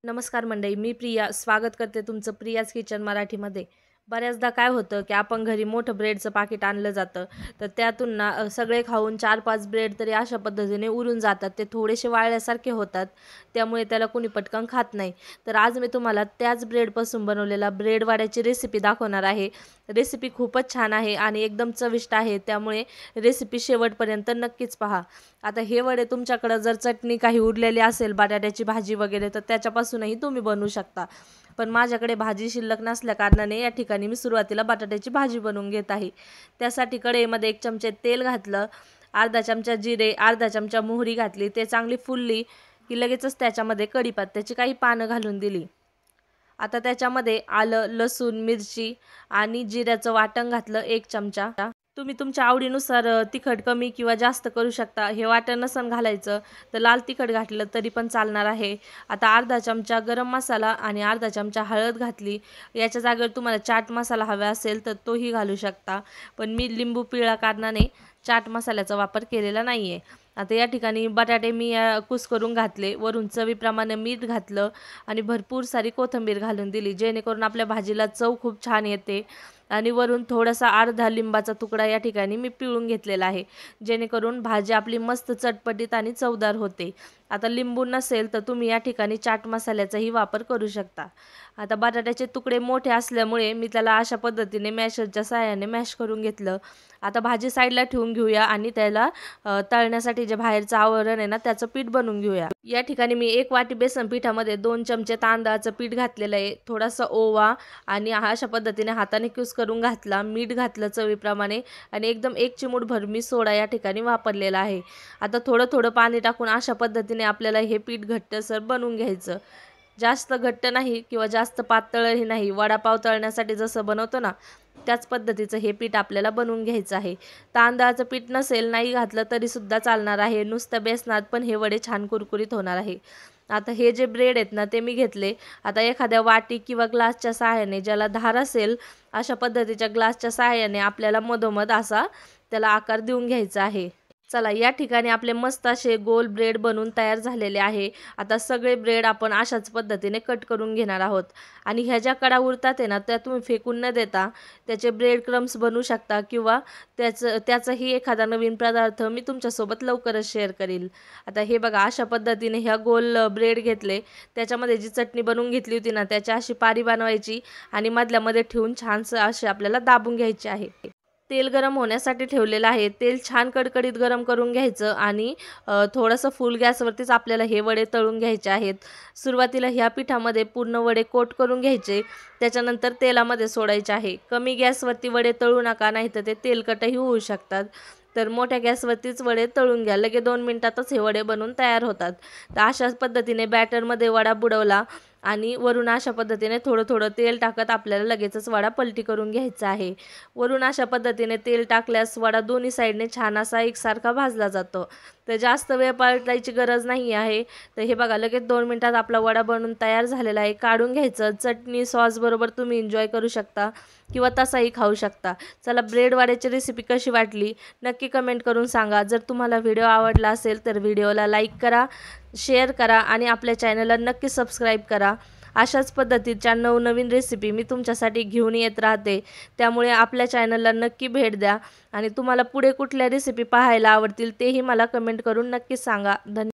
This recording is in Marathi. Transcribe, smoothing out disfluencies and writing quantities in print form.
नमस्कार मंडळी, मी प्रिया स्वागत करते तुमचं प्रियाज किचन मराठीमध्ये. बऱ्याचदा काय होतं की आपण घरी मोठं ब्रेडचं पाकीट आणलं जातं, तर त्यातून ना सगळे खाऊन 4-5 ब्रेड तरी अशा पद्धतीने उरून जातात. ते थोडेसे वाळल्यासारखे होतात, त्यामुळे त्याला कोणी पटकन खात नाही. तर आज मी तुम्हाला त्याच ब्रेडपासून बनवलेला ब्रेड वड्याची रेसिपी दाखवणार आहे. रेसिपी खूपच छान आहे आणि एकदम चविष्ट आहे, त्यामुळे रेसिपी शेवटपर्यंत नक्कीच पहा. आता हे वडे तुमच्याकडं जर चटणी काही उरलेली असेल, बटाट्याची भाजी वगैरे, तर त्याच्यापासूनही तुम्ही बनवू शकता. पण माझ्याकडे भाजी शिल्लक नसल्या कारणाने या ठिकाणी मी सुरुवातीला बटाट्याची भाजी बनवून घेत आहे. त्यासाठी कढईमध्ये 1 चमचे तेल घातलं, अर्धा चमचा जिरे, अर्धा चमचा मोहरी घातली. ते चांगली फुलली की लगेचच त्याच्यामध्ये कढीपत्त्याची काही पानं घालून दिली. आता त्याच्यामध्ये आलं, लसूण, मिरची आणि जिऱ्याचं वाटण घातलं 1 चमचा. तुम्ही तुमच्या आवडीनुसार तिखट कमी किंवा जास्त करू शकता. हे वाटण नसन घालायचं तर लाल तिखट घातलं तरी पण चालणार आहे. आता अर्धा चमचा गरम मसाला आणि अर्धा चमचा हळद घातली. याच्या जागेवर तुम्हाला चाट मसाला हवा असेल तर तोही घालू शकता, पण मी लिंबू पिळा कारणाने चाट मसाल्याचा वापर केलेला नाही आहे. आता या ठिकाणी बटाटे मी कुस्करून घातले, वरून चवीप्रमाणे मीठ घातलं आणि भरपूर सारी कोथिंबीर घालून दिली, जेणेकरून आपल्या भाजीला चव खूप छान येते. आणि वरून थोडासा अर्धा लिंबाचा तुकडा या ठिकाणी मी पिळून घेतलेला आहे, जेणेकरून भाजी आपली मस्त चटपटीत आणि चवदार होते. आता लिंबू नसेल तर तुम्ही या ठिकाणी चाट मसाल्याचाही वापर करू शकता. आता बटाट्याचे तुकडे मोठे असल्यामुळे मी त्याला अशा पद्धतीने मॅशरच्या सहाय्याने मॅश करून घेतलं. आता भाजी साईडला ठेवून घेऊया आणि त्याला तळण्यासाठी जे बाहेरचं आवरण आहे ना, त्याचं पीठ बनवून घेऊया. या ठिकाणी मी 1 वाटी बेसन पिठामध्ये 2 चमचे तांदळाचं पीठ घातलेलं आहे, थोडासा ओवा आणि अशा पद्धतीने हाताने करून घातला, मीठ घातलं चवीप्रमाणे आणि एकदम 1 चिमूटभर मी सोडा या ठिकाणी वापरलेला आहे. आता थोडं थोडं पाणी टाकून अशा पद्धतीने आपल्याला हे पीठ घट्टसर बनवून घ्यायचं. जास्त घट्ट नाही किंवा जास्त पातळही नाही. वडापाव तळण्यासाठी जसं बनवतो ना, त्याच पद्धतीचं हे पीठ आपल्याला बनवून घ्यायचं आहे. तांदळाचं पीठ नसेल, नाही घातलं तरीसुद्धा चालणार आहे. नुसतं बेसनात पण हे वडे छान कुरकुरीत होणार आहे. आता हे जे ब्रेड आहेत ना, ते मी घेतले. आता एखाद्या वाटी किंवा ग्लासच्या सहाय्याने, ज्याला धार असेल अशा पद्धतीच्या ग्लासच्या सहाय्याने आपल्याला मधोमध असा त्याला आकार देऊन घ्यायचा आहे. चला, या ठिकाणी आपले मस्त असे गोल ब्रेड बनवून तयार झालेले आहे. आता सगळे ब्रेड आपण अशाच पद्धतीने कट करून घेणार आहोत आणि ह्या ज्या कडा उरतात आहे ना, त्या तुम्ही फेकून न देता त्याचे ब्रेड क्रम्स बनवू शकता किंवा त्याचाही एखादा नवीन पदार्थ मी तुमच्यासोबत लवकरच शेअर करील. आता हे बघा, अशा पद्धतीने ह्या गोल ब्रेड घेतले. त्याच्यामध्ये जी चटणी बनवून घेतली होती ना, त्याची अशी पारी बनवायची आणि मधल्यामध्ये ठेवून छानसं असे आपल्याला दाबून घ्यायचे आहे. तेल गरम होण्यासाठी ठेवलेलं आहे. तेल छान कडकडीत गरम करून घ्यायचं आणि थोडंसं फुल गॅसवरतीच आपल्याला हे वडे तळून घ्यायचे आहेत. सुरुवातीला ह्या पिठामध्ये पूर्ण वडे कोट करून घ्यायचे, त्याच्यानंतर तेलामध्ये सोडायचे आहे. कमी गॅसवरती वडे तळू नका, नाहीतर ते तेलकटही होऊ शकतात. तर मोठ्या गॅसवरतीच वडे तळून घ्या. लगेच 2 मिनिटातच हे वडे बनवून तयार होतात. तर अशाच पद्धतीने बॅटरमध्ये वडा बुडवला आणि वरून अशा पद्धतीने थोडं थोडं तेल टाकत आपल्याला लगेचच वडा पलटी करून घ्यायचा आहे. वरून अशा पद्धतीने तेल टाकल्यास वडा दोन्ही साईडने छान असा एकसारखा भाजला जातो. तर जास्त वेळ पलटायची गरज नाही आहे. तर हे बघा, लगेच 2 मिनिटात आपला वडा बनवून तयार झालेला आहे. काढून घ्यायचं. चटणी सॉसबरोबर तुम्ही एन्जॉय करू शकता किंवा तसाही खाऊ शकता. चला, ब्रेड वड्याची रेसिपी कशी वाटली नक्की कमेंट करून सांगा. जर तुम्हाला व्हिडिओ आवडला असेल तर व्हिडिओला लाईक करा, शेअर करा आणि आपल्या चॅनलला नक्की सबस्क्राईब करा. अशाच पद्धतीच्या नवनवीन रेसिपी मी तुमच्यासाठी घेऊन येत राहते, त्यामुळे आपल्या चॅनलला नक्की भेट द्या आणि तुम्हाला पुढे कुठल्या रेसिपी पाहायला आवडतील तेही मला कमेंट करून नक्की सांगा. धन्यवाद.